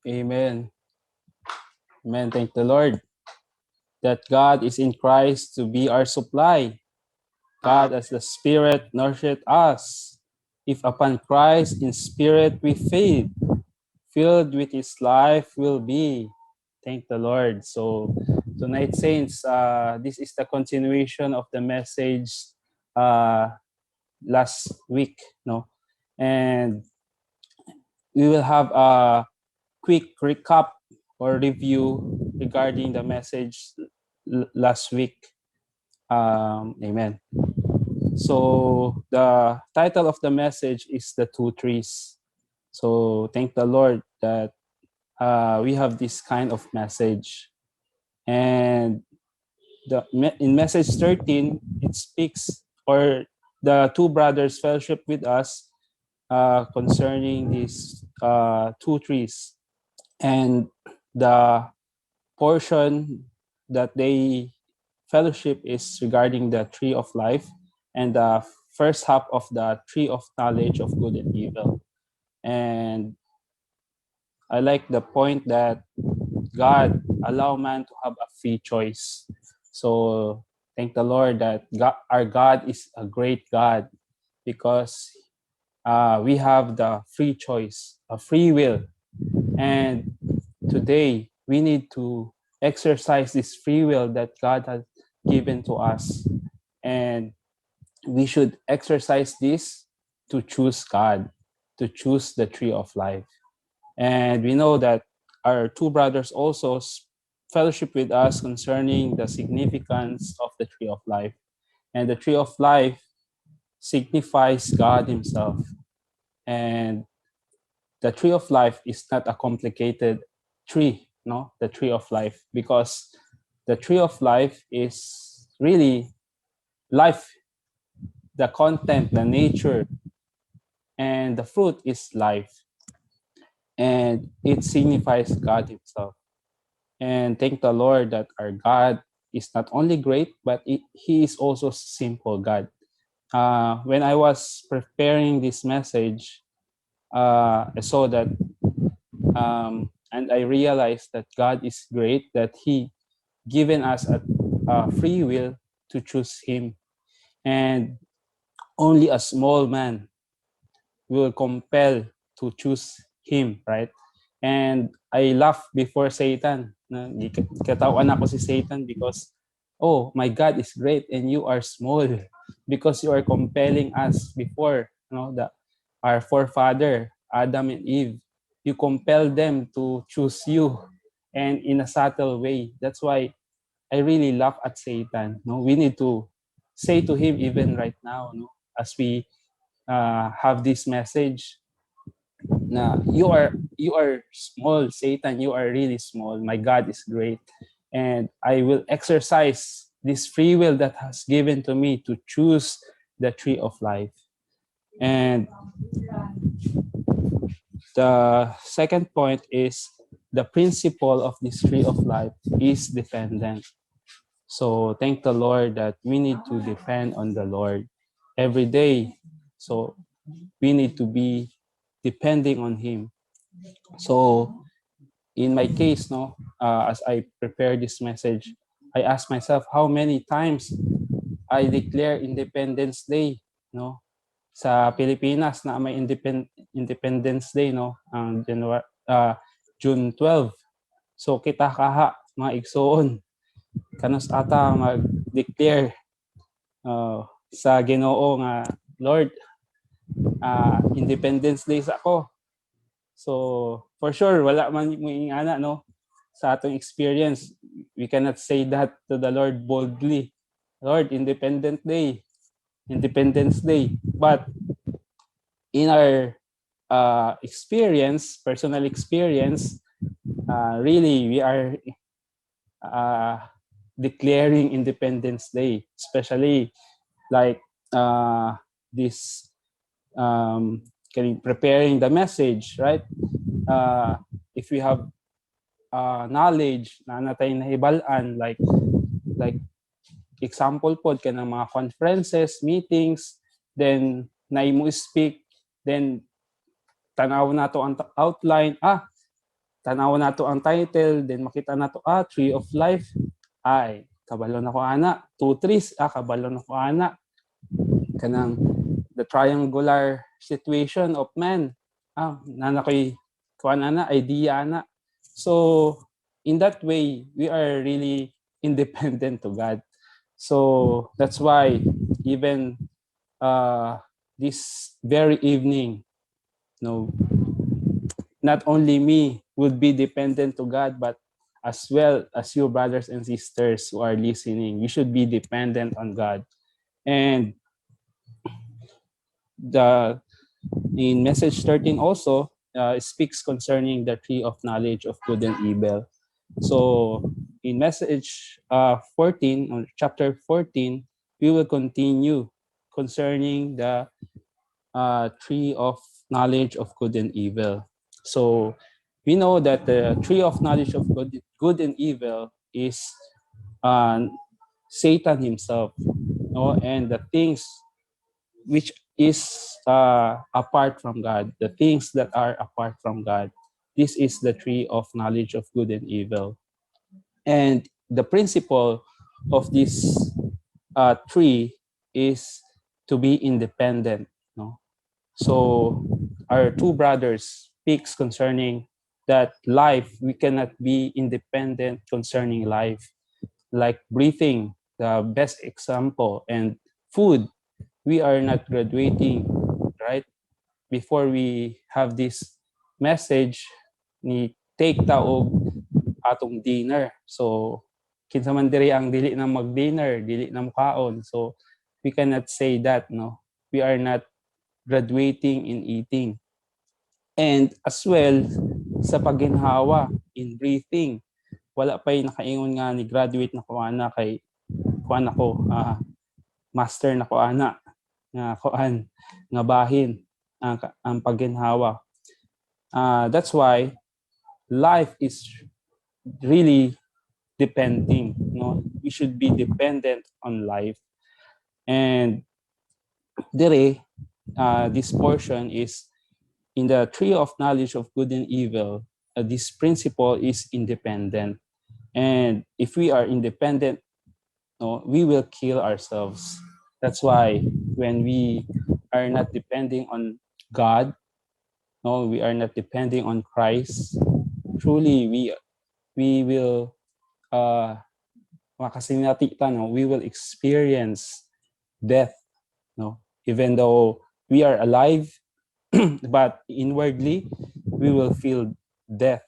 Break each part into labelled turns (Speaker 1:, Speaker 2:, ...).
Speaker 1: Amen. Amen. Thank the Lord that God is in Christ to be our supply. God as the Spirit nourished us. If upon Christ in spirit we feed, filled with His life will be. Thank the Lord. So tonight, saints, this is the continuation of the message uh, last week, no, and we will have a quick recap or review regarding the message last week. Amen. So the title of the message is The Two Trees. So thank the Lord that we have this kind of message. And in message 13, it speaks, or the two brothers fellowship with us concerning these two trees. And the portion that they fellowship is regarding the tree of life and the first half of the tree of knowledge of good and evil. And I like the point that God allow man to have a free choice. So thank the Lord that God, our God is a great God because we have the free choice, a free will. And today we need to exercise this free will that God has given to us. And we should exercise this to choose God, to choose the tree of life. And we know that our two brothers also fellowship with us concerning the significance of the tree of life. And the tree of life signifies God Himself. And the tree of life is not a complicated tree, no, the tree of life, because the tree of life is really life, the content, the nature, and the fruit is life. And it signifies God Himself. And thank the Lord that our God is not only great, but He is also simple God. When I was preparing this message, I saw that and I realized that God is great, that He given us a free will to choose Him. And only a small man will compel to choose Him, right? And I laugh before Satan. Katawan ako si Satan because, oh, my God is great and you are small because you are compelling us before, our forefather, Adam and Eve. You compel them to choose you and in a subtle way. That's why I really laugh at Satan. No, we need to say to him even right now, no, as we have this message. Na you are small, Satan. You are really small. My God is great, and I will exercise this free will that has given to me to choose the tree of life. And the second point is the principle of this tree of life is dependent. So thank the Lord that we need to depend on the Lord every day. So we need to be depending on Him. So in my case, no, as I prepare this message, I ask myself how many times I declare Independence Day, no, sa Pilipinas na may Independence Day, no, ang June 12. So kita kaha mga igsoon kanos ata mag-declare sa Ginoo nga Lord, Independence Day sa ako. So for sure wala man mo ingana, no, sa atong experience. We cannot say that to the Lord boldly. Lord, Independence Day. But in our experience, personal experience, really we are declaring Independence Day, especially like this preparing the message, right? If we have knowledge na natay nahibalan, like example pod ka ng mga conferences, meetings, then naimo speak, then tanaw na to ang outline, tanaw na to ang title, then makita na to, Tree of Life, ay, kabalo na ko ana, two trees, kabalo na ko ana, kanang the triangular situation of man, nana ko'y kuan ana, idea ana. So, in that way, we are really independent to God. So, that's why even this very evening, not only me would be dependent to God, but as well as you brothers and sisters who are listening, we should be dependent on God. And in message 13 also, it speaks concerning the tree of knowledge of good and evil. So in message 14, on chapter 14, we will continue concerning the tree of knowledge of good and evil. So we know that the tree of knowledge of good and evil is Satan himself, and the things which is apart from God, the things that are apart from God. This is the tree of knowledge of good and evil. And the principle of this tree is to be independent. So our two brothers speaks concerning that life, we cannot be independent concerning life. Like breathing, the best example, and food, we are not graduating, right? Before we have this message, ni take ta og atong dinner. So, kinsa man diri ang dili na mag-dinner, dili na mukaon. So, we cannot say that, no? We are not graduating in eating. And as well, sa pagginhawa, in breathing, wala pa'y nakaingon nga ni graduate na ko ana kay kuan ako, master na ko ana nga kuan nga bahin ang pagginhawa. That's why life is really depending. We should be dependent on life. And this portion is in the tree of knowledge of good and evil. This principle is independent. And if we are independent, we will kill ourselves. That's why when we are not depending on God, we are not depending on Christ, truly we will we will experience death, even though we are alive, but inwardly we will feel death.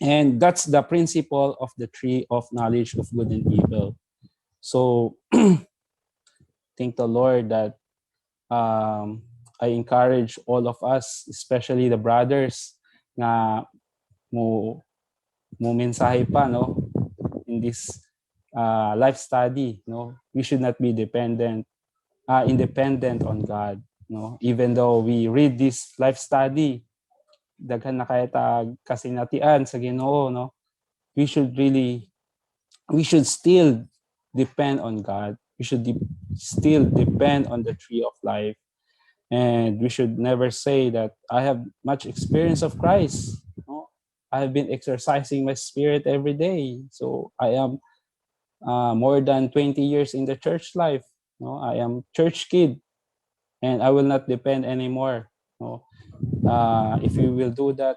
Speaker 1: And that's the principle of the tree of knowledge of good and evil. So thank the Lord that I encourage all of us, especially the brothers, na mo mensahe pa, in this life study. We should not be independent on God. Even though we read this life study, daghan na kaya tag kasinatian sa Ginoo, we should still depend on God. We should still depend on the tree of life. And we should never say that I have much experience of Christ. I have been exercising my spirit every day. So I am more than 20 years in the church life. I am church kid, and I will not depend anymore. If we will do that,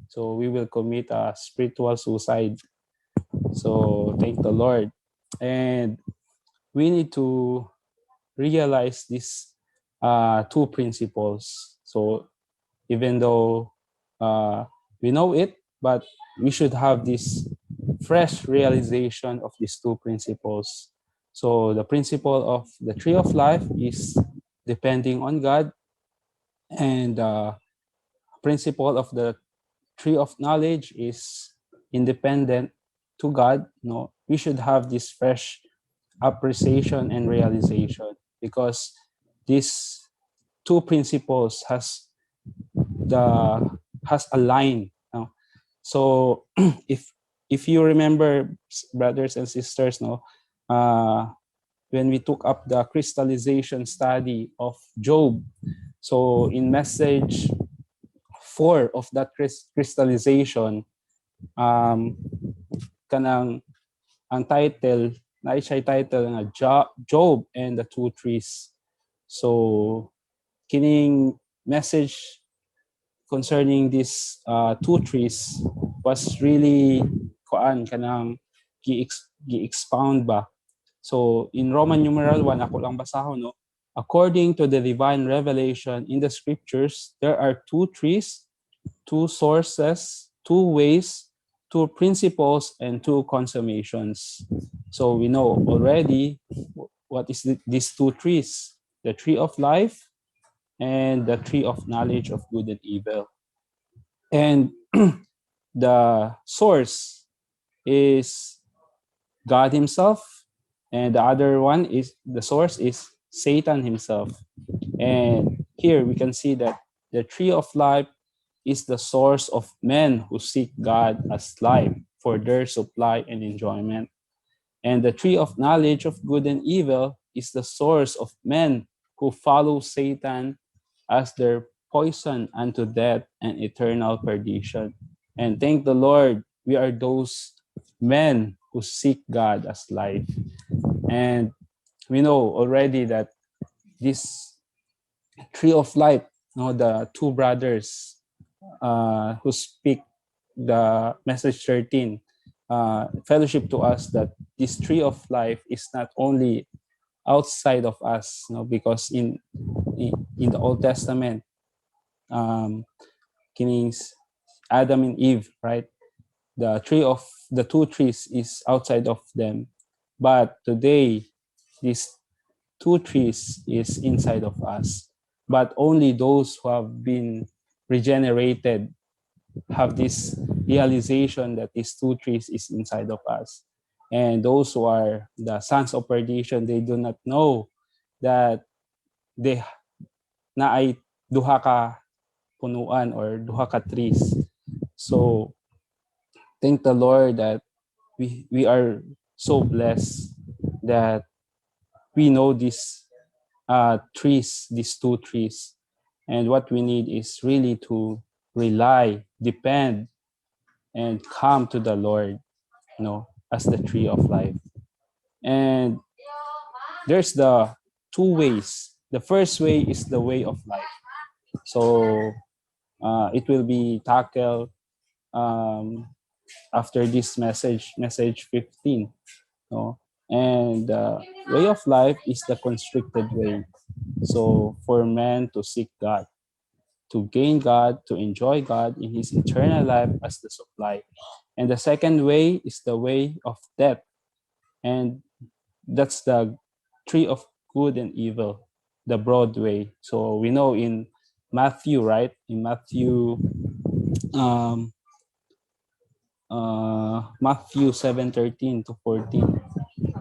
Speaker 1: so we will commit a spiritual suicide. So thank the Lord. And we need to realize these two principles. So even though we know it, but we should have this fresh realization of these two principles. So the principle of the tree of life is depending on God, and the principle of the tree of knowledge is independent to God. We should have this fresh appreciation and realization, because these two principles has a line. So if you remember, brothers and sisters, when we took up the crystallization study of Job, so in message 4 of that crystallization, kanang ang title, na siya title nga Job and the Two Trees. So kining message concerning these two trees was really kanang gi-expound ba. So in Roman numeral 1, ako lang basahon, no? According to the divine revelation in the scriptures, there are two trees, two sources, two ways, two principles, and two consummations. So we know already what is these two trees: the tree of life and the tree of knowledge of good and evil. And the source is God himself, and the other one is the source is Satan himself. And here we can see that the tree of life is the source of men who seek God as life for their supply and enjoyment. And the tree of knowledge of good and evil is the source of men who follow Satan as their poison unto death and eternal perdition. And thank the Lord, we are those men who seek God as life. And we know already that this tree of life, the two brothers who speak the message 13, fellowship to us that this tree of life is not only outside of us, because in the Old Testament, kinings Adam and Eve, right? The tree of the two trees is outside of them, but today these two trees is inside of us. But only those who have been regenerated have this realization that these two trees is inside of us. And those who are the sons of perdition, they do not know that they na ay duha ka punuan or duha ka trees. So thank the Lord that we are so blessed that we know these trees, these two trees. And what we need is really to rely, depend, and come to the Lord, as the tree of life. And there's the two ways. The first way is the way of life. So it will be tackled after this message 15. And way of life is the constricted way. So for man to seek God, to gain God, to enjoy God in his eternal life as the supply. And the second way is the way of death. And that's the tree of good and evil, the broad way. So we know in Matthew, right? In Matthew, Matthew 7:13 to 14.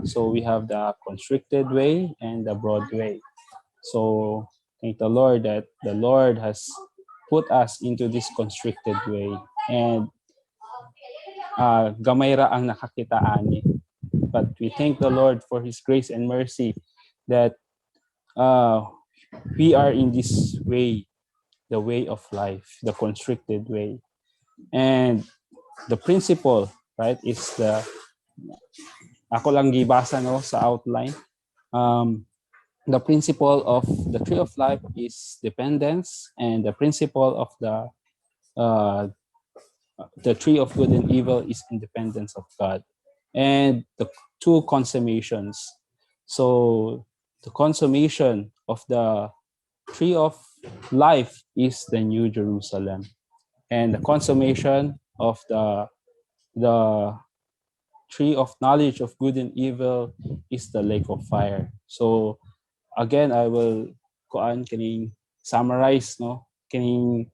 Speaker 1: So we have the constricted way and the broad way. So thank the Lord that the Lord has put us into this constricted way. And gamay ra ang nakakita ani. But we thank the Lord for his grace and mercy that we are in this way, the way of life, the constricted way. And the principle, right, is ako lang gibasa sa outline. The principle of the tree of life is dependence, and the principle of the tree of good and evil is independence of God. And the two consummations. So the consummation of the tree of life is the New Jerusalem, and the consummation of the tree of knowledge of good and evil is the lake of fire. So again, I will kining summarize kining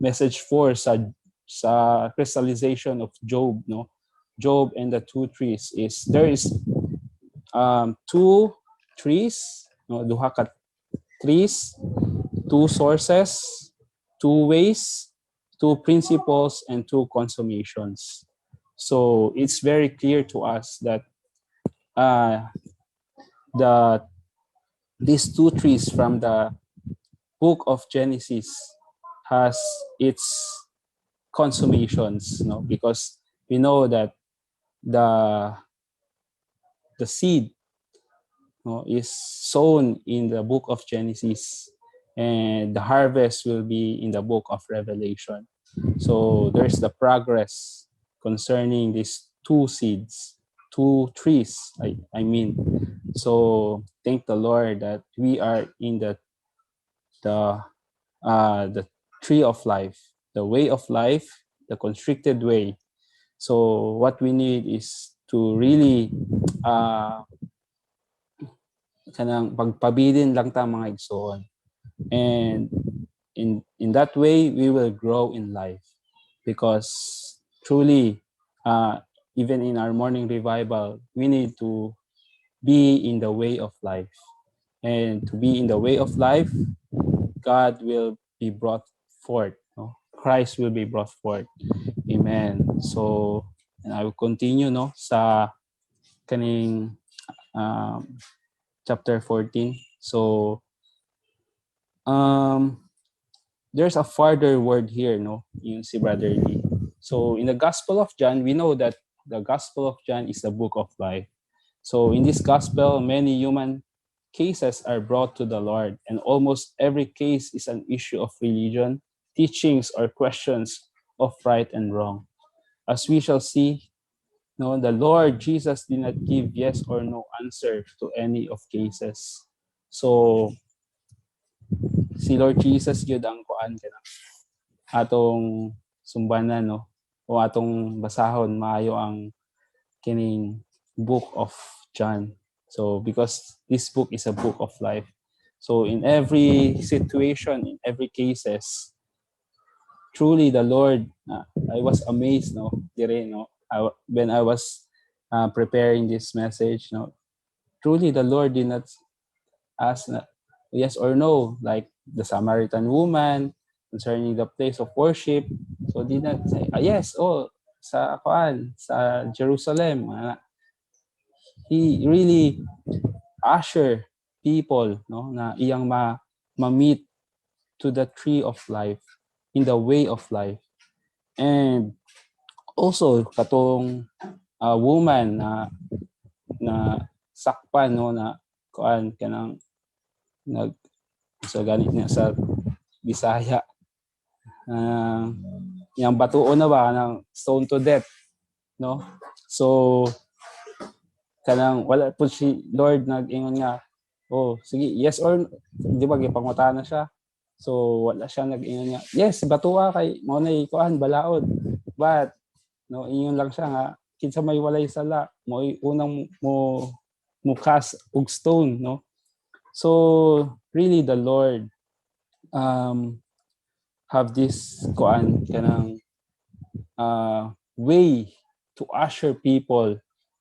Speaker 1: message 4 sa crystallization of Job, Job and the two trees is there is two trees, duha ka trees, two sources, two ways, two principles, and two consummations. So it's very clear to us that these two trees from the book of Genesis has its consummations, no? Because we know that the the seed, no, is sown in the book of Genesis, and the harvest will be in the book of Revelation. So there's the progress concerning these two seeds, two trees, I mean. So thank the Lord that we are in the the tree of life, the way of life, the constricted way. So what we need is to really kanang pagpabilin lang ta mga igsoon. And in that way, we will grow in life, because truly, even in our morning revival, we need to be in the way of life. And to be in the way of life, God will be brought forth. No? Christ will be brought forth. Amen. So, and I will continue, no, sa kaning chapter 14. So, there's a further word here, no, yung si Brother Lee. So, in the Gospel of John, we know that the Gospel of John is the book of life. So, in this Gospel, many human cases are brought to the Lord, and almost every case is an issue of religion, teachings, or questions of right and wrong. As we shall see, no, the Lord Jesus did not give yes or no answer to any of cases. So, si Lord Jesus gyud ang kuan kana atong sumbanan, no, o atong basahon maayo ang kining book of John. So because this book is a book of life. So in every situation, in every cases, truly the Lord, I was amazed, no, dire, no, when I was preparing this message, no, truly the Lord did not ask yes or no, like the Samaritan woman concerning the place of worship. So did not say, yes, oh, sa kuan, sa Jerusalem. He really usher people, no, na iyang ma-meet to the tree of life, in the way of life. And also katong woman na sakpan, no, na kuan kanang nag so ganit niya sa Bisaya, yung batuon na ba ng stone to death, no? So kanang wala po si Lord nag-ingon nga, oh sige, yes or di ba gipangutana na siya. So wala siya nag-ingon nga, yes, batua kay mo na kuan balaod. But no, ingon lang siya nga kinsa may walay sala mo unang mo cast og stone, no? So really the Lord have this kuan kanang way to usher people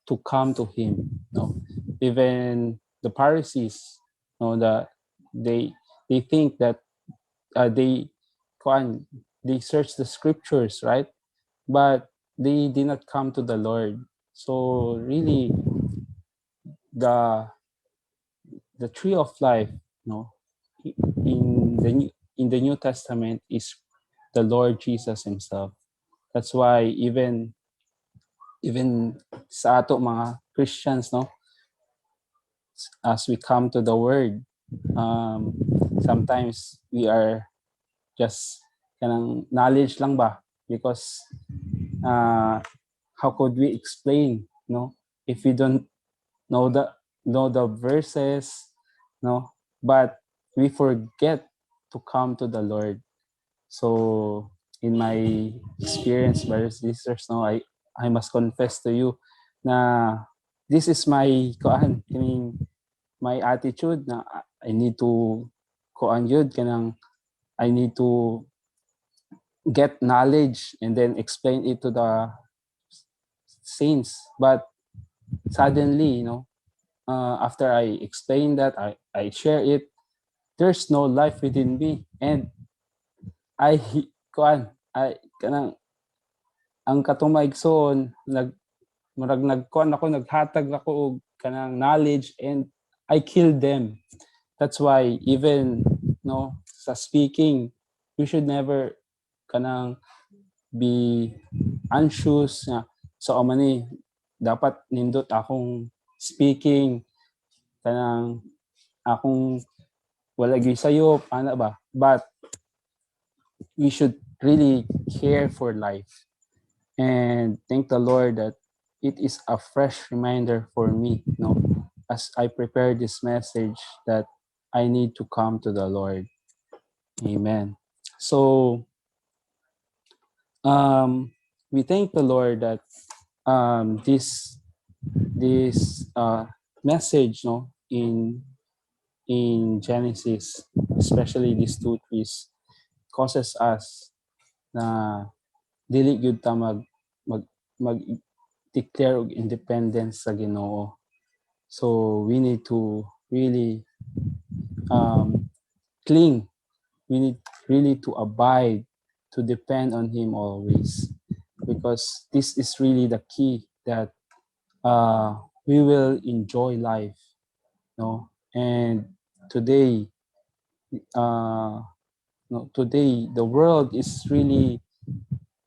Speaker 1: to come to him, no? Even the Pharisees, no, that they think that they search the scriptures, right? But they did not come to the Lord. So really the tree of life, no, in the New Testament is the Lord Jesus himself. That's why even sa ato mga Christians, no, as we come to the word, sometimes we are just kanang knowledge lang ba, because how could we explain, no, if we don't know the verses, no, but we forget to come to the Lord. So in my experience, brothers and sisters, no, I must confess to you na this is my my attitude na I need to yun kanang I need to get knowledge and then explain it to the saints. But suddenly, after I explain that, I share it, there's no life within me. And I kanang ang katong maigsoon naghatag ako og kanang knowledge, and I killed them. That's why even, no, sa speaking, we should never kanang be anxious nga so mani dapat nindot akong speaking kanang akong wala gyud sayo ana ba, but we should really care for life and thank the Lord that it is a fresh reminder for me, as I prepare this message that I need to come to the Lord. Amen. So we thank the Lord that this message, in Genesis, especially these two trees, causes us na dili gyud ta mag declare og independence sa Ginoo. So we need to really cling. We need really to abide, to depend on Him always, because this is really the key that we will enjoy life, And today, today the world is really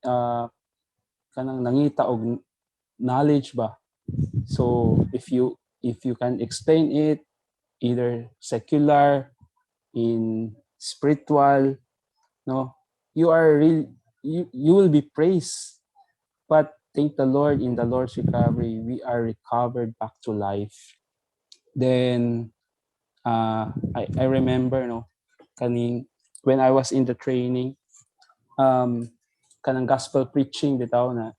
Speaker 1: kanang nangita og knowledge ba. So if you can explain it either secular, in spiritual, you are real, you will be praised. But thank the Lord, in the Lord's recovery, we are recovered back to life. Then I remember when I was in the training, kanang gospel preaching bitaw na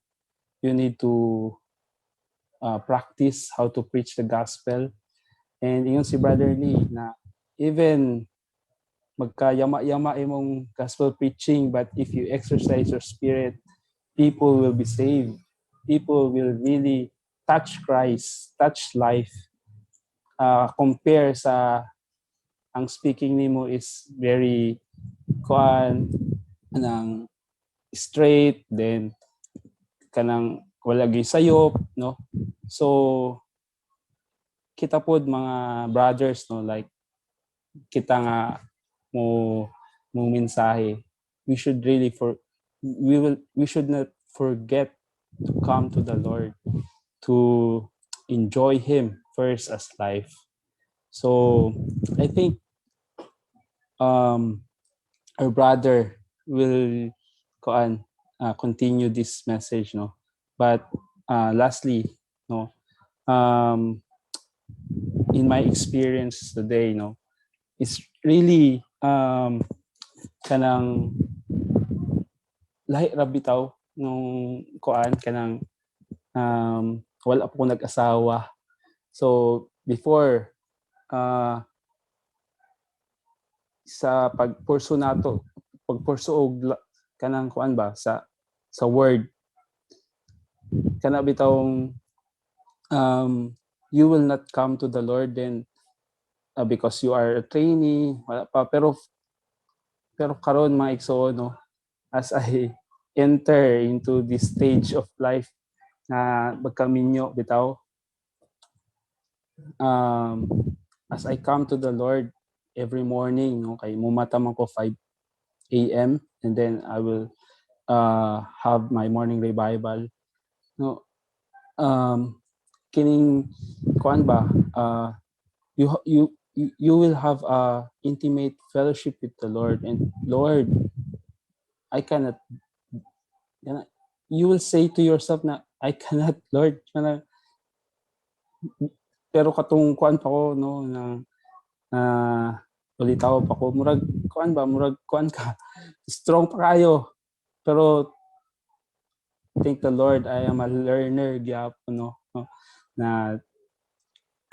Speaker 1: you need to practice how to preach the gospel. And yung si Brother Lee na even magkayama-yama imong gospel preaching, but if you exercise your spirit, people will be saved. People will really touch Christ, touch life. Compare sa ang speaking nimo is very kanang straight, then kanang wala gyud sayop, So kita pod mga brothers, like kita nga mo mensahe, we should really we should not forget to come to the Lord, to enjoy Him first as life. So I think our brother will continue this message, but lastly, in my experience today, it's really kanang lahi ra bitaw nung kanang wala pa ko nag-asawa. So before sa pagpursu nato, og kanang sa word, kana bitawng you will not come to the Lord then because you are a trainee, wala pa, pero karon mga igsoon, as I enter into this stage of life na magkaminyo bitaw, as I come to the Lord every morning, kay mumata man ko 5 a.m. and then I will have my morning revival. Kining you will have a intimate fellowship with the Lord, and Lord, I cannot. You will say to yourself na I cannot, Lord. Pero katong pa ko, na ulitaw pa ko, murag ka, strong pa kayo. Pero thank the Lord, I am a learner gyapon, na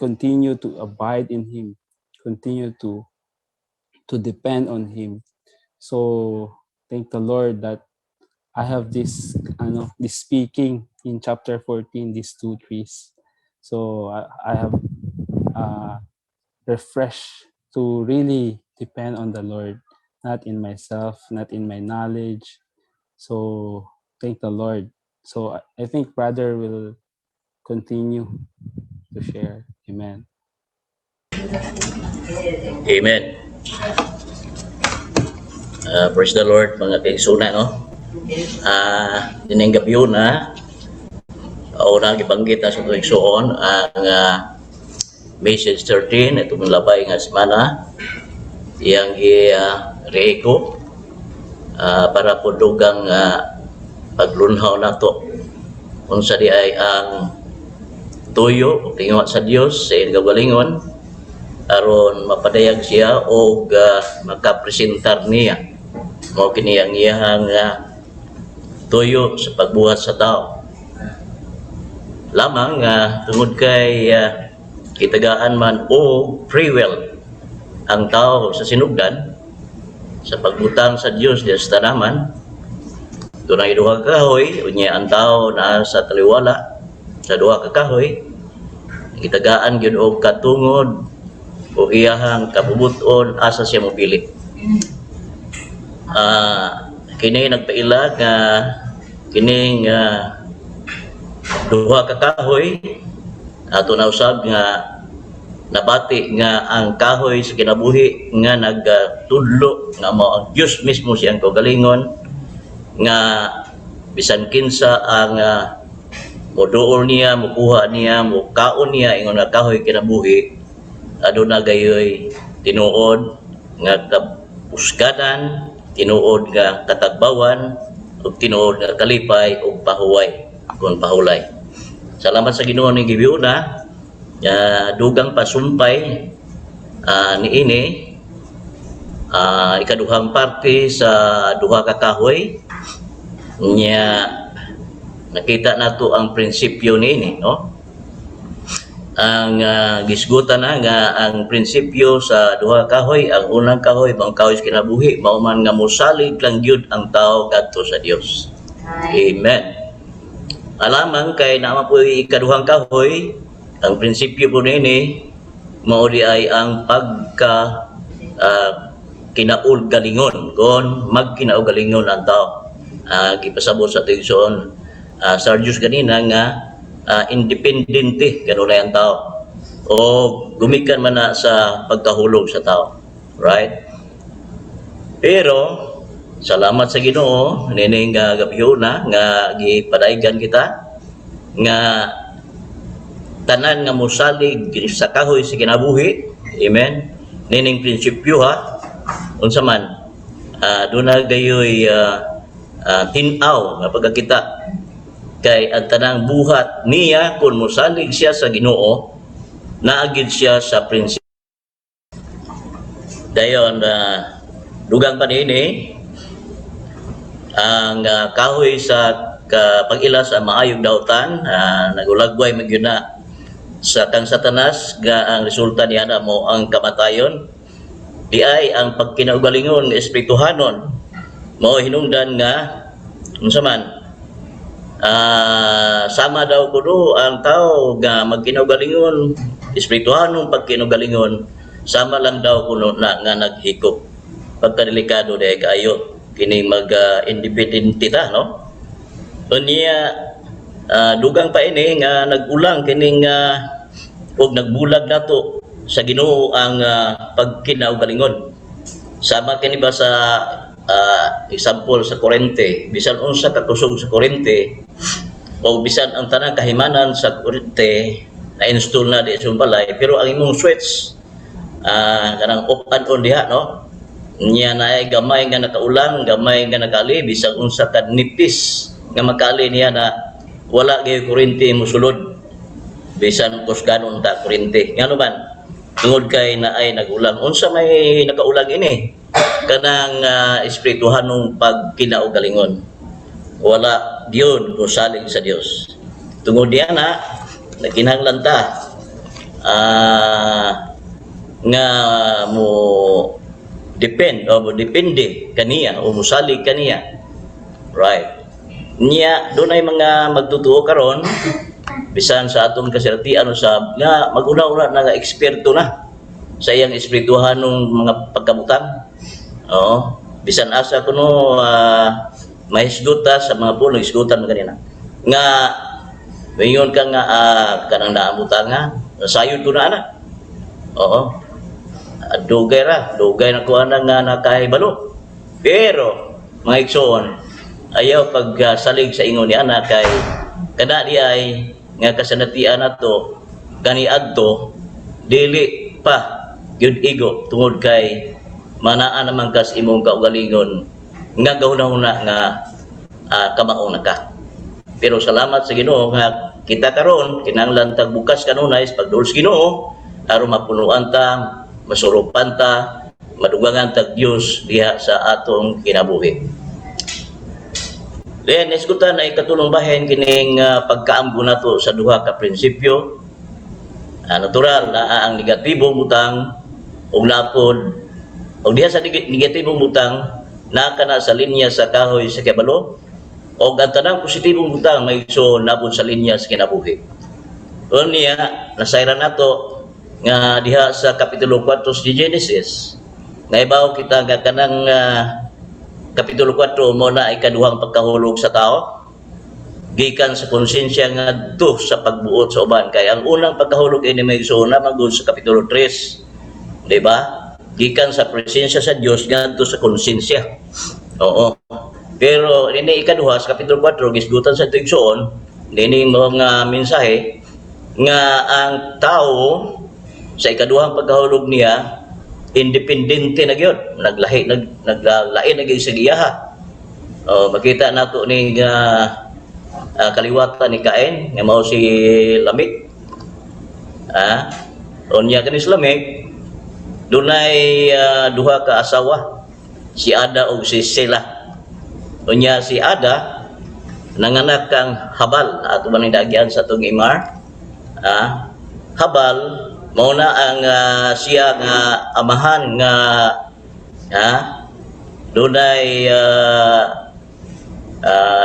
Speaker 1: continue to abide in Him, continue to depend on Him. So thank the Lord that I have this speaking in chapter 14, these two trees. So I have refreshed to really depend on the Lord, not in myself, not in my knowledge. So thank the Lord. So I think brother will continue to share. Amen.
Speaker 2: Amen. Praise the Lord mga kaigsoon, no? Dining gabi yun na una gibanggit na sa kaigsoon ang message 13 itong labay nga semana iyang reeko para po dugang paglunhaw nato unsa di ay ang tuyo o tingwa sa Dios sa iyang gawalingon aron mapadayag siya o makapresentar niya mo kini ang iyang tuyo sa pagbuhat sa tao. Lamang tungod kay kitagaan man o free will ang tao sa sinugdan sa pagbutang sa Dios diya sa tanaman. Dunay duha ka kahoy unya ang tao na sa taliwala sa duha ka kahoy. Kitagaan gyud og katungod o iyahang kabubuton asa siya mopili. Kini nagpaila nga kining duha ka kahoy ato na usab nga nabati nga ang kahoy sa kinabuhi nga nagtudlo nga mao ang Dios mismo siyang kaugalingon nga bisan kinsa ang moduol niya, mukuha niya, mukaon niya ingon nga kahoy kinabuhi aduna gayoy tinuod nga kapuskadan, tinuod nga katagbawan ug tinuod nga kalipay ug pahuway kung pahulay. Salamat sa Ginoo ni gibiuna dugang pasumpay niini ikaduhang parte sa duha ka kahoy nya nakita nato ang prinsipyo niini, no? Ang gisgutan na nga ang prinsipyo sa duha kahoy, ang unang kahoy bang kahoy sa kinabuhi mao man nga mosalig lang gyud ang tao kadto sa Dios. Amen. Alamang kay nama po ikaduhang kahoy, ang prinsipyo po nini mao di ay ang pagka kinaulgalingon kon magkinaugalingon ang tao. Gipasabot sa tingson Sardius ganina nga independente kanunay ang tao o gumikan man na sa pagkahulog sa tao, right? Pero salamat sa Ginoo nining gabihuna nga gipadaygan kita nga tanan nga mosalig sa kahoy sa kinabuhi, amen, nining prinsipyo ha unsa man duna gayoy tinaw nga pagkakita kay ang tanang buhat niya kung mosalig siya sa Ginoo naagid siya sa prinsipyo. Dayon dugang pa niini ang kahoy sa pag-ila sa maayong dautan nagulagway magyuna sa kang Satanas nga ang resulta niya na mo ang kamatayon di ay ang pagkinaugalingon nga espirituhanon mao hinungdan nga unsa man sama daw kuno ang tao nga magkinaugalingon espirituhanong pagkinaugalingon sama lang daw kuno na nga naghikop pagkadelikado day kayo kini mag-independente ta, no? Unya dugang pa ini nga nagulang kining og nagbulag nato sa Ginoo ang pagkinaugalingon sama kini ba sa example sa kurente bisan unsa ka kusog sa kurente o bisan ang tanang kahimanan sa kurente na install na di sa balay pero ang imong switch kanang off and on diha, no? Nya naay gamay nga nakaulang, gamay nga nakali bisan unsa ka nipis nga makali niya na wala gay kurente mosulod bisan kusganon ta kurente ngano man tungod kay naay nagulang unsa may nakaulang ini kanang espirituhanong pagkinaugalingon wala diyon mosalig sa Dios tungod diyan nakinahanglan ta nga mo depende kaniya o mosalig kaniya, right? Niya dunay mga magtutuo karon bisan sa atong kasertian usab nga maguna-una na nga eksperto na sa iyang espirituhanong mga pagkabutang. Oo, bisan asa kuno mahisguta sa mga puno hisgutan kanina nga mayon ka nga kanang naamutang nga sayod ko na ana. Oo, dugay na kuha na nga nakahibalo Pero mga igsoon, ayaw pagsalig sa ingon ni anak kay kada di ay nga kasanatian nato kani adto dili pa gyud igo tungod kay manaan naman kas imong kaugalingon nga gahuna-huna nga kamao na ka. Pero salamat sa Ginoo nga kita karon kinahanglan tag bukas kanunay sa pagduol sa Ginoo aron mapunuan ta, masurupan ta, madugangan tag Dios diha sa atong kinabuhi. Then isgutan ay katulong bahin kining pagkaamgo nato sa duha ka prinsipyo. Natural na ang negatibong butang ug napod ug diha sa negatibong butang naa sa linya sa kahoy sa kabalo ug ang tanang positibong butang may so napod sa linya sa kinabuhi. Unya nasayran nato nga diha sa kapitulo 4 sa Genesis naibaw kita nga kanang kapitulo 4 mo na ay kaduhang pagkahulog sa tao gikan sa konsensya ngadto sa pagbuot sa uban kay ang unang pagkahulog ini may isuna magud sa kapitulo 3, di ba? Gikan sa presensya sa Dios ngadto sa konsensya. Oo. Pero ini ikaduha sa kapitulo 4 gisgutan sa tigsoon ini mga mensahe nga ang tao sa ikaduhang pagkahulog niya independente na gyud naglain na gyud sa giyaha. Makita nato ni kaliwatan ni Cain nga mao si Lamik. Unya kani si Lamik dunay duha ka asawa, si Ada ug si Sela. Unya si Ada nanganak kang Habal ato man dagyan sa tong Imar. Habal mao na ang siya nga amahan nga dunay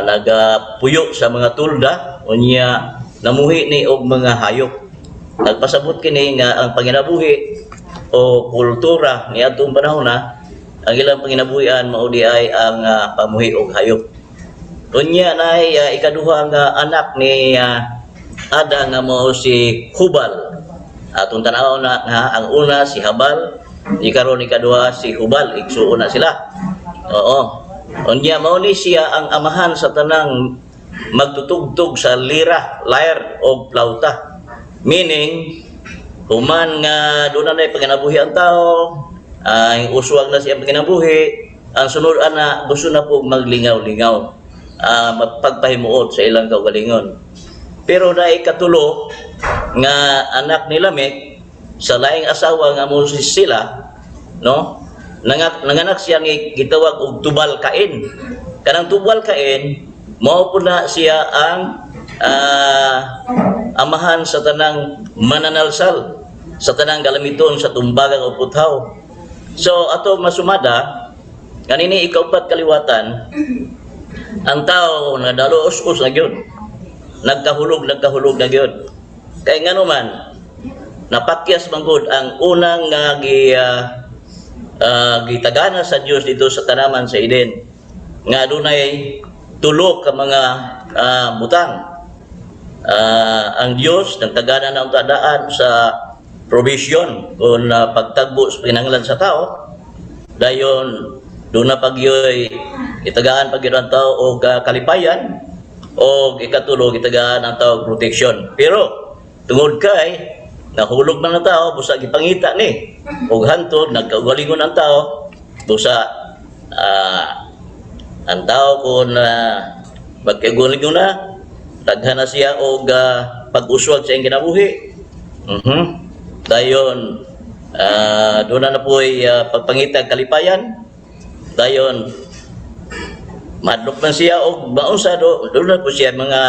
Speaker 2: nagapuyo sa mga tulda unya namuhi ni og mga hayop. Nagpasabot kini nga ang panginabuhi o kultura ni atong panahon ang ilang panginabuhian mao di ay ang pamuhi og hayop. Unya nay ikaduha nga anak ni Ada nga mao si Hubal. Atong tanaw na ang una si Habal, ikaron ikaduha si Hubal, igsuon na sila. Oo. Unya mao ni siya ang amahan sa tanang magtutugtog sa lira, lyre o plauta. Meaning human nga doon na pagkinabuhi ang tao, ang uswag na siya pagkinabuhi, ang sunod ana gusto na po maglingaw-lingaw, magpagpahimuot sa ilang kaugalingon. Pero na ikatulo nga anak ni Lamik sa laing asawa nga mo si Sila, no? Nanganak siya ni gitawag og Tubal Cain. Kanang Tubal Cain mao po na siya ang amahan sa tanang mananalsal, sa tanang galamiton sa tumbagang o puthaw. So ato masumada kanini ikaupat kaliwatan ang tao na dalo us-us na gyud. Nagkahulog na gyud. Kay ngano man napakyas manggod ang unang gitagana sa Dios dito sa tanaman sa Eden nga adunay tulo ka mga butang. Ang Dios nagtagana na unta daan sa provision kung pagtagbo sa pinanglan sa tao. Dayon doon na pagyoy itagaan pagyud ang tao og kalipayan o ikatulo itagaan ang tao protection. Pero tungod kay nahulog man ang tao busa gipangita ni og hantod nagkaugalingon ang tao busa ang tao kun magkaugalingon na daghan na siya og pag-uswag sa iyang kinabuhi. Dayon doon na po'y pagpangita kalipayan. Dayon madlok man siya og maunsa doon na po siya mga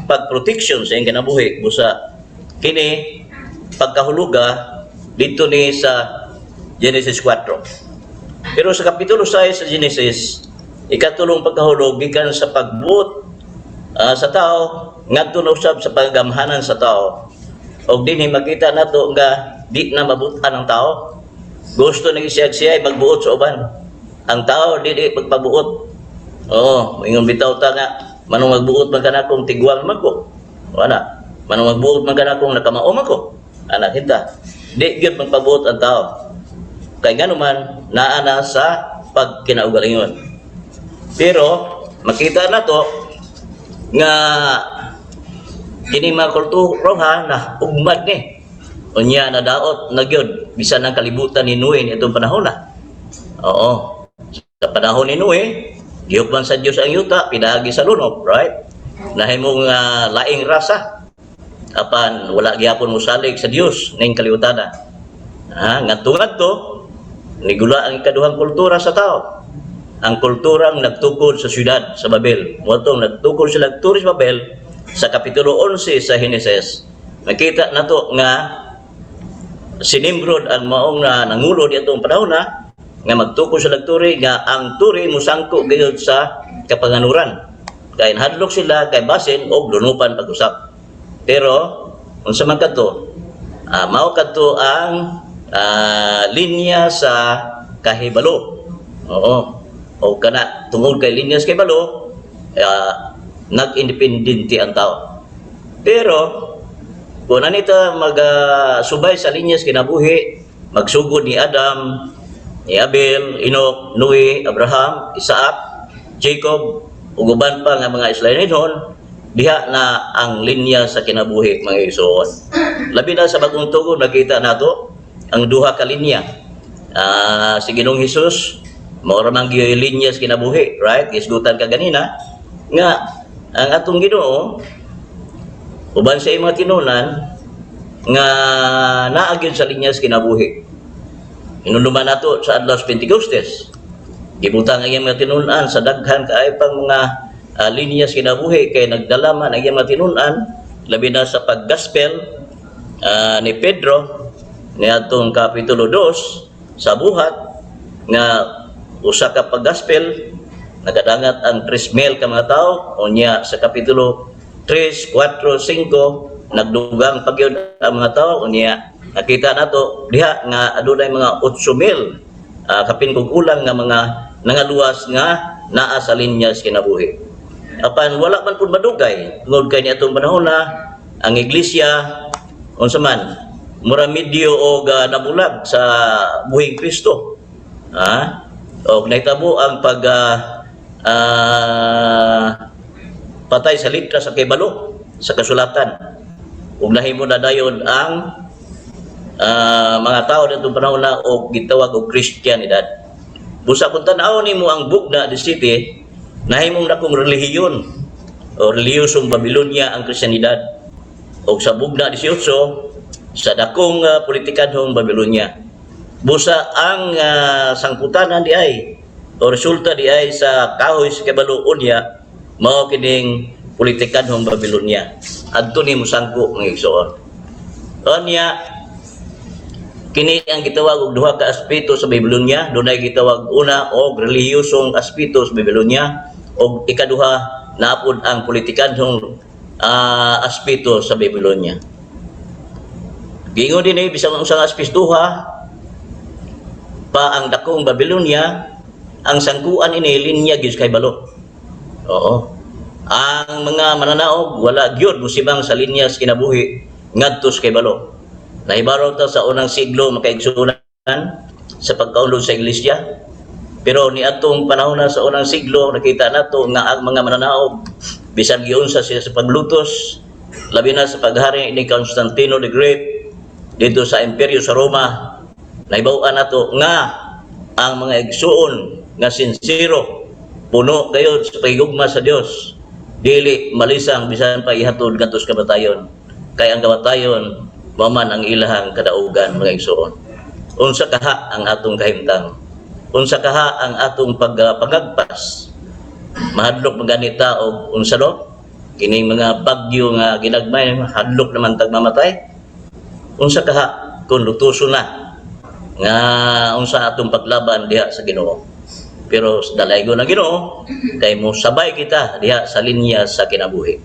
Speaker 2: pag-protection sa iyang kinabuhi busa kini pagkahuluga dito ni sa Genesis 4. Pero sa kapitulo 6 sa Genesis ikatulong pagkahulog gikan sa pagbuot sa tao ngadto na usab sa pagagamhanan sa tao. Og dinhi makita nato nga di na mabutan ang tao. Gusto na siya ay magbuot sa uban. Ang tao dili magpabuot. Ingon bitaw ta nga manong magbuot man kana kung tigwal man ko. Wala. Manong magbuot man kana kung nakamao man ko. Anak kita. Di gyud magpabuot ang tao. Kay ngano man naa na sa pag kinaugalingon. Pero makita na to nga kini mga kultura na ugmad ni unya na daot na gyud bisan ang kalibutan ni Noe nitong panahon na. Oo, sa panahon ni Noe gihukman sa Dios ang yuta pinaagi sa lunok, right? Nahimong laing rasa apan wala gyapon mosalig sa Dios ning kalibutan na. Ngadto nigula ang ikaduhang kultura sa tao. Ang kulturang nagtukod sa syudad sa Babel. Motong nagtukod sila sa Babel sa kapitulo 11 sa Henesis. Nakita nato nga si Nimrod ang maong nangulo diatong panahon na nga magtukod sa turi nga ang turi musangko gayud sa kapanganuran. Kay hadlok sila kay basin og lunupan pag-usap. Pero unsa man kadto? Mao kadto ang linya sa kahibalo. Oo. O kana tungod kay linya sa kahibalo, nag-independente ang tao. Pero kung nanita magsubay sa linya sa kinabuhi, magsugod ni Adam, ni Abel, Enoch, Noe, Abraham, Isaac, Jacob, ug uban pa nga mga Israeliton, diha na ang linya sa kinabuhi mga igsoon. Labi na sa bagong tugon nakita nato ang duha ka linya. Si Ginoong Hesus mao ra man gyud linya sa kinabuhi, right? Gisgutan ka ganina nga ang atong Ginoo uban sa mga tinunan nga naa gyud sa linya sa kinabuhi. Hinuluman nato sa adlaw sa Pentecostes. Gibutang ang iyang mga tinunan sa daghan kaay pang mga linya sa kinabuhi kay nagdala man ang iyang mga tinunan labi na sa pag-gospel ni Pedro niadtong kapitulo 2 sa buhat nga usa ka pag-gospel nagadangat ang 3,000 ka mga tao unya sa kapitulo 3, 4, 5 nagdugang pagyud ang mga tao unya nakita nato diha nga adunay mga 8,000 kapin kung ulang nga mga nangaluwas nga naa sa linya sa kinabuhi. Apan wala man pud madugay tungod kay niadtong panahon na ang iglesia unsa man mura medyo og nabulag sa buhing Kristo. O nahitabo ang pag patay sa litra sa kibalo sa kasulatan. Ug nahimo na dayon ang mga tao nitong panahon na og gitawag og Kristiyanidad. Busa kung tan-aw nimo ang Bugna the city, nahimong dakong relihiyon o relihiyosong Babilonia ang Kristiyanidad. O sa Bugna 18 sa dakong politikanhong Babilonia. Busa ang sangputanan di ay o resulta di ay sa kahoy sa kibalo unya mao kining politikanhong Babilonia. Adto ni musangko mga igsoon. Unya kini ang gitawag og duha ka aspeto sa Babilonia, dunay gitawag una og relihiyosong aspeto sa Babilonia og ikaduha naapod ang politikanhong aspeto sa Babilonia. Gingon din bisang usang aspetuha pa ang dakong Babilonia ang sangkuan ini linya gyud kay balo. Oo. Ang mga mananaog wala gyud musibang sa linya sa kinabuhi ngadto sa kay balo. Nahibaro ta sa unang siglo makaigsunan sa pagkaulog sa iglesia. Pero ni atong panahon na sa unang siglo nakita nato nga ang mga mananaog bisan giunsa sila sa paglutos labi na sa paghari ni Constantino the Great dito sa imperyo sa Roma. Nahibaw-an nato nga ang mga igsuon nga sincero puno kayo sa pagigugma sa Dios dili malisang bisan pa ihatod ngadto sa kamatayon kay ang kamatayon maman ang ilahang kadaugan mga igsuon. Unsa kaha ang atong kahimtang, unsa kaha ang atong pagagpas mahadlok maganita og unsa do kining mga bagyo nga ginagmay hadlok naman tagmamatay. Unsa kaha kun lutuson na nga unsa atong paglaban diha sa Ginoo. Pero dalaygo na Ginoo kay mo sabay kita diha sa linya sa kinabuhi.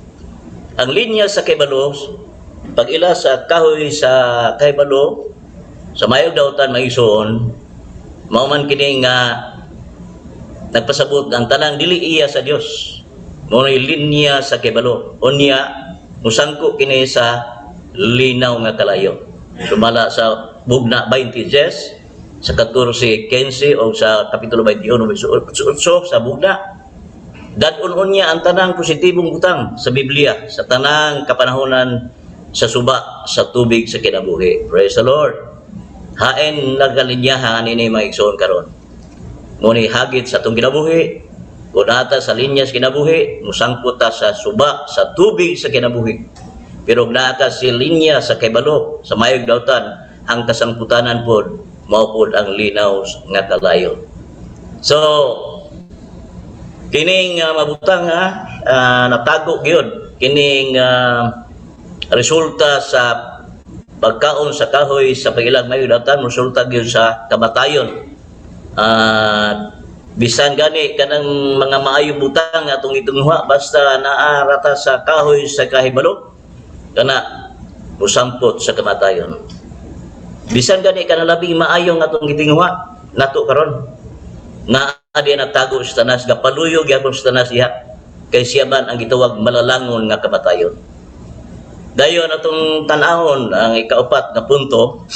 Speaker 2: Ang linya sa kibalo pag ila sa kahoy sa kahibalo sa mayog dautan maigsoon mao man kini nga nagpasabot ang tanang dili iya sa Dios mao ni linya sa kahibalo unya musangko kini sa linaw nga kalayo sumala sa Bugna 20:10 sa 14:15 o sa kapitulo 21 verso 8 sa bugna. Dadun niya ang tanang positibong butang sa Biblia sa tanang kapanahonan sa suba sa tubig sa kinabuhi. Praise the Lord. Hain nagalinyahan ini mga igsoon karon. Muni hagit sa atong kinabuhi, kunata sa linyas kinabuhi, musangkot ta sa suba sa tubig sa kinabuhi. Pero naa ka si linya sa kaybalo, sa mayog dautan, ang kasangputanan pod mao pod ang linaw nga kalayo. So kining mabutang natago gyud kining resulta sa pagkaon sa kahoy sa pagilag mayog dautan, resulta gyud sa kamatayon. Bisan gani kanang mga maayong butang atong itunguha basta naarata sa kahoy sa kahibalo kana musampot sa kamatayon. Bisan gani kana labing maayong atong gitinguha nato karon na adi natago sa tanas gapaluyog gyapon sa tanas diha kay siya man ang gitawag malalangon nga kamatayon. Dayon atong tan-awon ang ikaapat na punto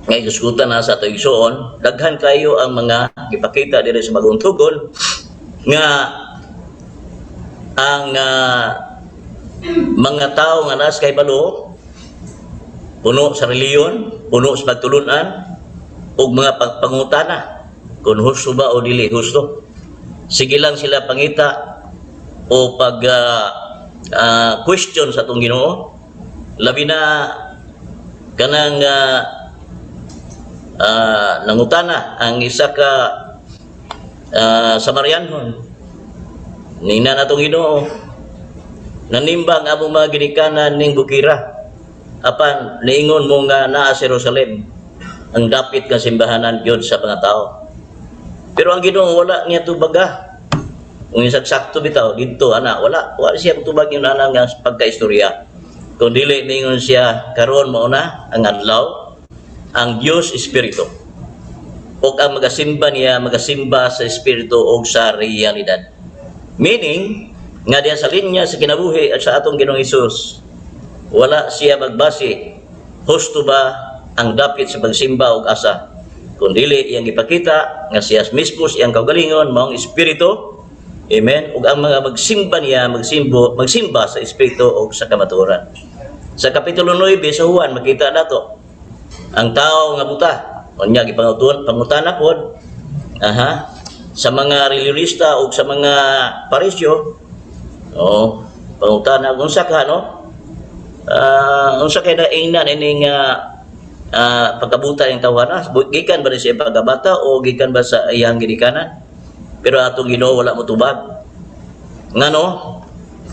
Speaker 2: nga iskutan na sa atong igsoon, daghan kayo ang mga gipakita diri sa bagong tugon nga ang mga tao nga nas kay balo puno sa reliyon, puno sa pagtulunan ug mga pangutana kung husto ba o dili husto. Sige lang sila pangita o pag question sa atong Ginoo, labi na kanang nangutana ang isa ka Samarianhon ningnan atong Ginoo, nanimbang among mga ginikanan ning bukira apan niingon mo nga naa sa Jerusalem ang dapit nga simbahanan gyud sa mga tao. Pero ang Ginoo wala niya tubaga. Kung sakto bitaw dito ana wala siya tubag yung ana nga pagkaistorya. Kung dili ningon siya karon mao na ang adlaw ang Dios Espiritu. O ang magasimba niya magasimba sa Espiritu o sa realidad. Meaning nga diya sa linya sa kinabuhi at sa atong Ginoong Hesus wala siya magbase husto ba ang dapit sa pagsimba o asa, kundi iyang ipakita nga siya mismo iyang kaugalingon maong Espiritu. Amen. Ug ang mga magsimba niya magsimba sa Espiritu o sa kamatuoran. Sa kapitulo 9 sa Juan makita nato ang tao nga buta unya gipangutana pod sa mga reliyonista o sa mga parisyo pangutana unsa ka unsa kay daingnan ining pagkabuta ng tawanas, gikan ba siya pagkabata o gikan ba sa iyang ginikanan? Pero atong Ginoo wala mo tubag. Ngano?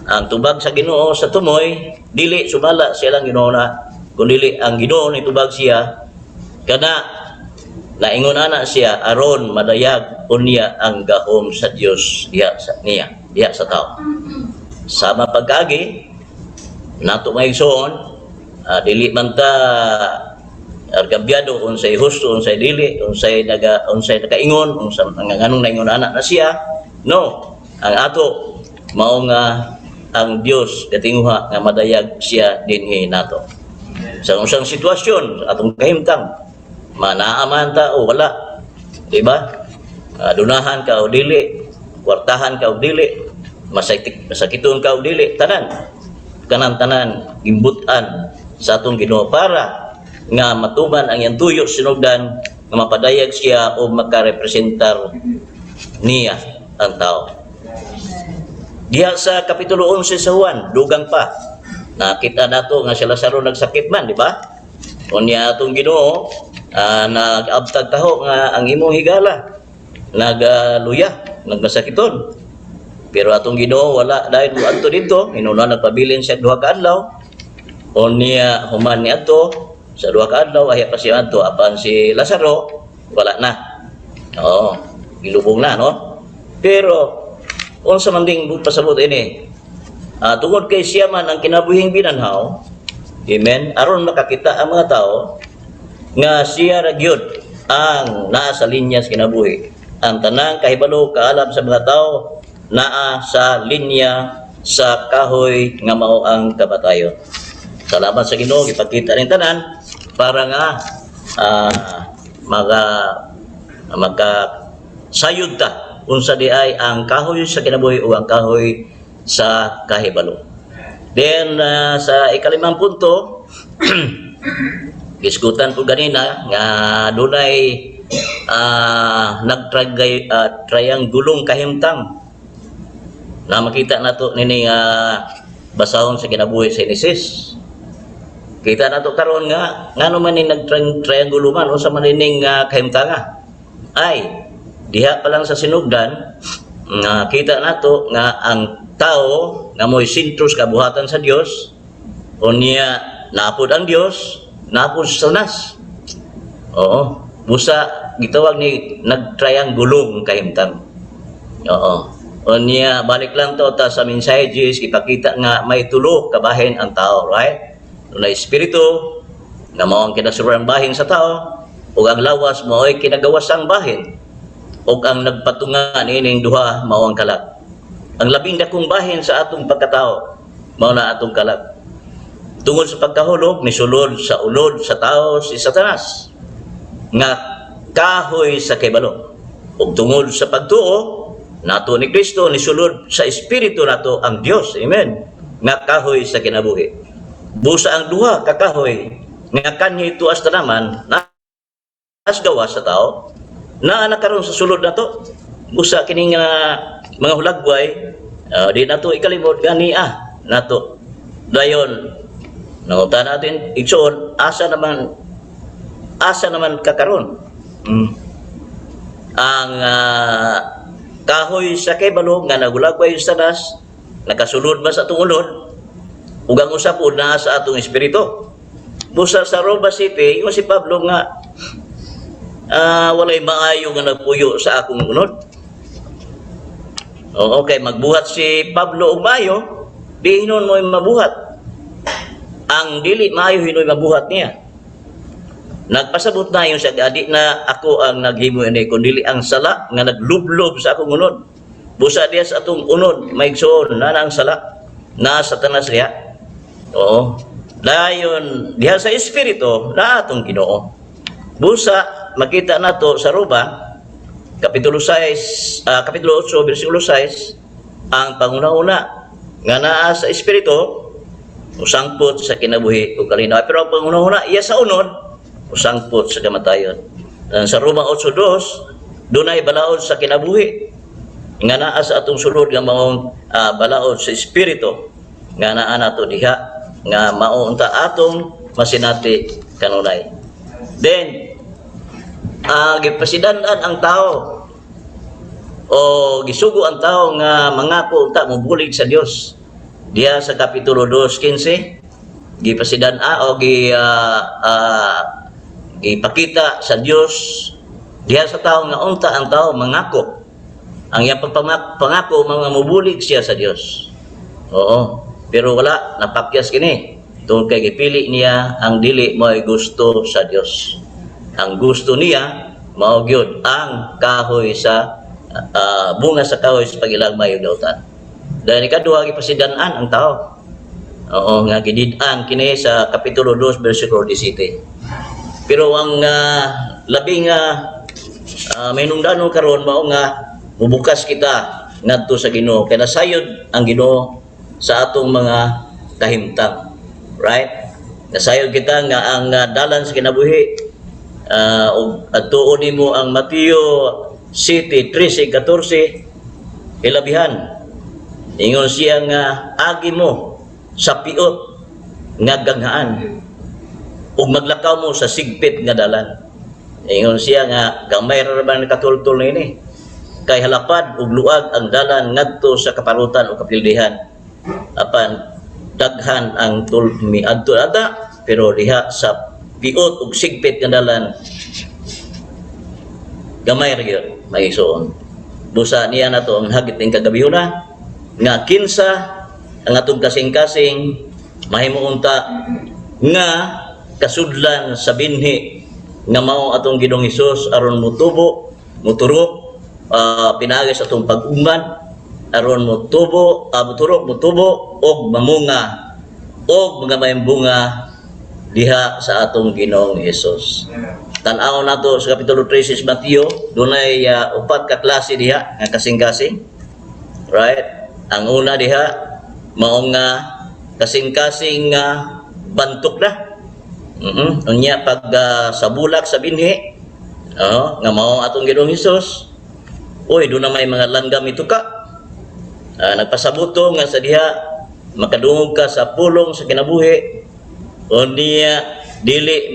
Speaker 2: Ang tubag sa Ginoo sa tumoy dili sumala siya lang Ginoo na, kundi ang Ginoo ni tubag siya kana naingon ana siya aron madayag unya ang gahom sa Dios diha sa tao. Sama pagkagi nato may igsoon dili man ta argabyado unsay husto unsay dili unsay nakaingon unsa nganong naingon ana na siya no ang ato mao nga ang Dios katinguha nga madayag siya dinhi nato sa unsang sitwasyon atong kahimtang manaaman ta o wala, di ba? Dunahan ka o dili, kwartahan ka o dili, masakiton ka o dili, tanan gimbutan sa atong Ginoo para nga matuman ang iyang tuyo sinugdan nga mapadayag siya o makarepresentar niya ang tao. Diha sa kapitulo 11 sa Juan, dugang pa, nakita nato nga si Lazaro nagsakit man, di ba? Unya atong Ginoo nag-abtag taho nga ang imong higala nagaluya, nagmasakiton. Pero atong Ginoo wala dahil mo adto dito, inuna nagpabilin siya 2 ka adlaw. Unya human ni adto sa 2 ka adlaw ay pa siya adto apan si Lazaro wala na. Gilubong na no. Pero unsa man ding pasabot ini? Tungod kay siya man ang kinabuhing binanhaw. Amen. Aron makakita ang mga tao nga siya ra gyud ang naa sa linya sa kinabuhi. Ang tanang kahibalo kaalam sa mga tao naa sa linya sa kahoy nga mao ang kamatayon. Salamat sa Ginoo gipakita ning tanan para nga maka sayod ta unsa di ay ang kahoy sa kinabuhi o ang kahoy sa kahibalo. Then sa ikalimang punto, gisgutan ko ganina nga dunay triangulong kahimtang na makita nato nini basahon sa kinabuhi sa Genesis. Kita nato karon nga ngano man ni nag-triangulo man o sa manining kahimtanga ay diha pa lang sa sinugdan nga kita nato nga ang tao nga mo'y sentro sa kabuhatan sa Dios o niya naapod ang Dios, naapod sa Satanas. Oo, busa gitawag ni nag-triangulong kahimtang. Oo. O niya balik lang to ta sa messages ipakita nga may tulo kabahin ang tao, right? Na espiritu nga mao ang kinasurang bahin sa tao ug ang lawas mao ay kinagawasang bahin ug ang nagpatungan ining duha mao ang kalag. Ang labing dakong bahin sa atong pagkatao mao na atong kalag. Tungod sa pagkahulog misulod sa ulod sa tao si Satanas nga kahoy sa kibalo. Ug tungod sa pagtuo nato ni Kristo nisulod sa espiritu nato ang Dios. Amen. Nga kahoy sa kinabuhi. Busa ang duha ka kahoy nga kanhi tuas tanaman nas gawa sa tao na nakaroon sa sulod nato. Busa kining mga hulagway di nato ikalimot gani nato. Dayon nangutan natin igsoon asa naman kakaron. Ang kahoy sa kibalo nga nagulagway sa Satanas nakasulod ba sa atong ulod ug ang usa pod naa sa atong espiritu. Busa sa Roma City, si Pablo nga walay maayo nga nagpuyo sa akong unod. Okay, magbuhat si Pablo og maayo, di hinon mo'y mabuhat. Ang dili maayo hinoy mabuhat niya. Nagpasabot na yung siya, di na ako ang naghimo ini, kundi ang sala nga naglublob sa akong unod. Busa diya sa atong unod, maigsoon na ang sala na Satanas riya. Oo. Dayon diha sa espiritu na atong Ginoo. Busa makita nato sa Roma kapitulo 6 kapitulo 8 bersikulo 6 ang panguna-una nga naa sa espiritu usangpot sa kinabuhi ug kalinaw pero ang panguna-una iya sa unod usangpot sa kamatayon. Sa Roma 8:2 dunay balaod sa kinabuhi nga naa sa atong sulod nga maong balaod sa espiritu nga naa nato diha nga mao unta atong masinati kanunay. Then gipasidan-an ang tao o gisugo ang tao nga mangako unta mobulig sa Dios. Diya sa kapitulo 2:15 gipasidan-an o gipakita sa Dios diha sa tao nga unta ang tao mangako. Ang iyang pangako mga mobulig siya sa Dios. Oo. Pero wala, napakyas kini. Tungkol kay gipili niya ang dili mo ay gusto sa Dios. Ang gusto niya mao gyud ang kahoy sa bunga sa kahoy sa pagilagmay ug dautan. Dahil ikaduha gipasidan-an ang tao. Oo, nga gidid-an kini sa kapitulo 2 bersikulo 17. Pero ang labing mainungdanon karon mao nga mubukas kita ngadto sa Ginoo kay nasayod ang Ginoo sa atong mga kahimtang, right? Nasayod kita nga ang dalan sa kinabuhi ug adtuon nimo ang Mateo 7:13-14 ilabihan. Ingon siya nga agi mo sa piot nga ganghaan ug maglakaw mo sa sigpit nga dalan. Ingon siya nga gamay ra man katultol ni kay halapad ug luag ang dalan ngadto sa kaparutan o kapildihan. Apan daghan ang tulmi adto ada pero diha sa piot ug sigpit nga dalan gamay ra gyud maigsoon. Busa niya nato ang hagit ning kagabihuna nga kinsa ang atong kasing-kasing mahimo unta nga kasudlan sa binhi nga mao atong Ginoong Hesus aron mutubo muturo pinaagi sa atong pag-umban aron mutubo og mamunga og mga mayong bunga diha sa atong Ginoong Hesus. tan-aw nato sa kapitulo 13 sa Mateo, dunay upat ka klase diha nga kasing-kasing. Right? Ang una diha mao nga kasing-kasing bantok na. Unya pag sa bulak sa binhi, nga mao atong Ginoong Hesus. Oy, doon na may mga langgam ito ka. Nagpasabuto nga sa diha makadungog ka sa pulong sa kinabuhi. O niya dili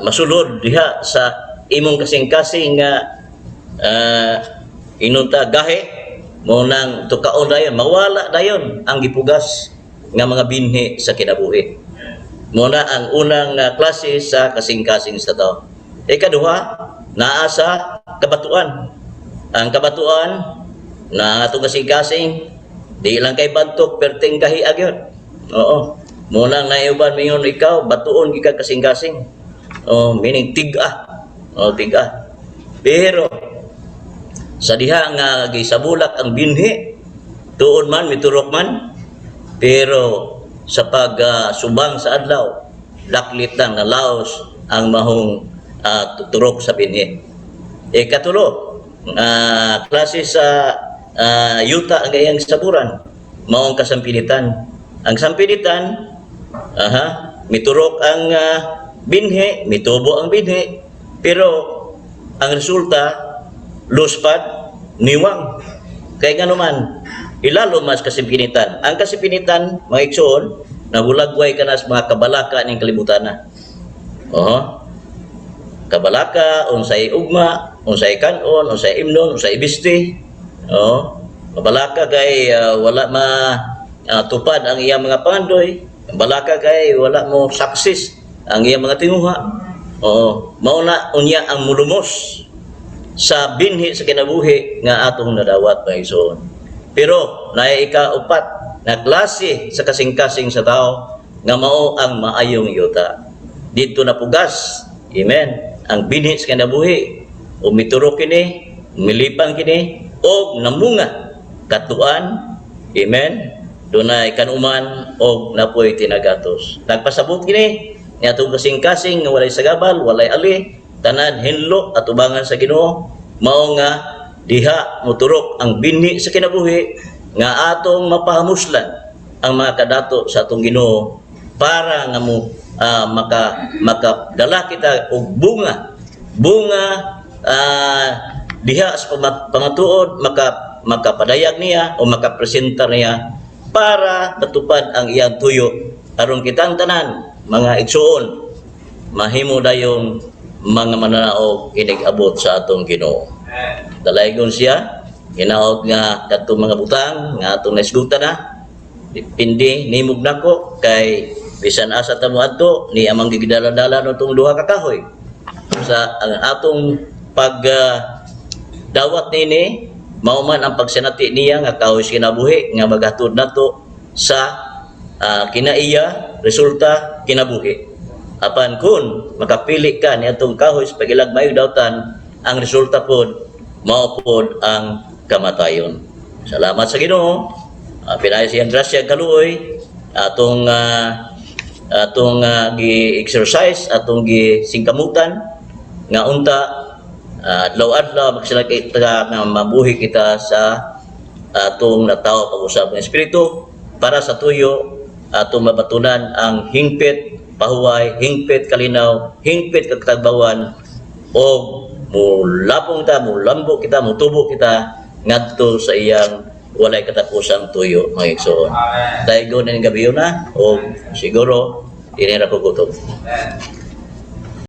Speaker 2: masulod diha sa imong kasing-kasing nga inunta gahe mo nang tukaon dayon, mawala dayon ang gipugas nga mga binhi sa kinabuhi. Muna ang unang klase sa kasing-kasing sa tao. Ikaduha, naa sa kabatuan. Ang kabatuan na atong kasing-kasing di lang kay bantok perting kahi agyod. Oo. Muna naiuban mingon ikaw batuon gika kasing-kasing. Meaning tiga. Tiga. Pero sa diha nga gisabulak ang binhi, tuon man miturok man, pero sa subang sa adlaw, laklit lang na laos ang mahong tuturok sa binhi. Katulo, klase sa yuta ang gayang saburan, maong kasampinitan. Ang sampinitan, miturok ang binhi, mitubo ang binhi, pero ang resulta, luspad, niwang. Kaya nga naman, ilalo mas kasimpinitan. Ang kasimpinitan, mga igsoon, nagulagway ka na sa mga kabalaka ng kalibutan na. Kabalaka, unsay ugma, unsay kanon, unsay imnon, unsay bisti. Kabalaka kay wala tupad ang iyang mga pangandoy. Kabalaka kay wala mo success ang iyang mga tinguha. Mauna unya ang mulumos sa binhi sa kinabuhi nga atong nadawat mga igsoon. Pero naay ika-upat na klase sa kasing-kasing sa tao nga mao ang maayong yuta. Dito na pugas, amen, ang binhi sa kinabuhi, o miturok kini, milipang kini, o namunga katuan, amen, dunay kanuman o napoy tinagatos. Nagpasabot kini nga atong kasing-kasing nga walay sagabal, walay ali, tanan hinlo at ubangan sa Ginoo, mao nga diha moturok ang binhi sa kinabuhi nga atong mapahamuslan ang mga kadato sa atong Ginoo para nga mo makadala kita og bunga diha sa pamatuod, makapadayag niya o makapresenta niya para matupad ang iyang tuyo aron kitang tanan mga igsoon mahimo dayon mga mananaog inig-abot sa atong Ginoo. Dalaygon siya, hinaot nga katong mga butang nga atong naisgutan na, dipindi nimog nako kay bisan asa tamo adto ni amang gigidala-dala no tong duha ka kahoy. Sa ang atong dawat nini mao man ang pagsinati niya nga kahoy kinabuhi nga maghatod nato sa kinaiya resulta kinabuhi. Apan kun makapili ka niadtong kahoy sa pagilagmay dawtan, ang resulta pod mao pod ang kamatayon. Salamat sa Ginoo. Pinay siyang grasya kaluoy atong gi-exercise, atong gi-singkamutan nga unta adlaw-adlaw magsilakita nga mabuhi kita sa atong natawo pag-usab ng Espiritu para sa tuyo atong mabatunan ang hingpit pahuway, hingpit kalinaw, hingpit kagtagbawan o mulapong kita, mulambo kita, mutubo kita ngadto sa iyang walay katapusang tuyo mga igsoon. Dahil gawin ng gabi na o siguro dinira ko gutom.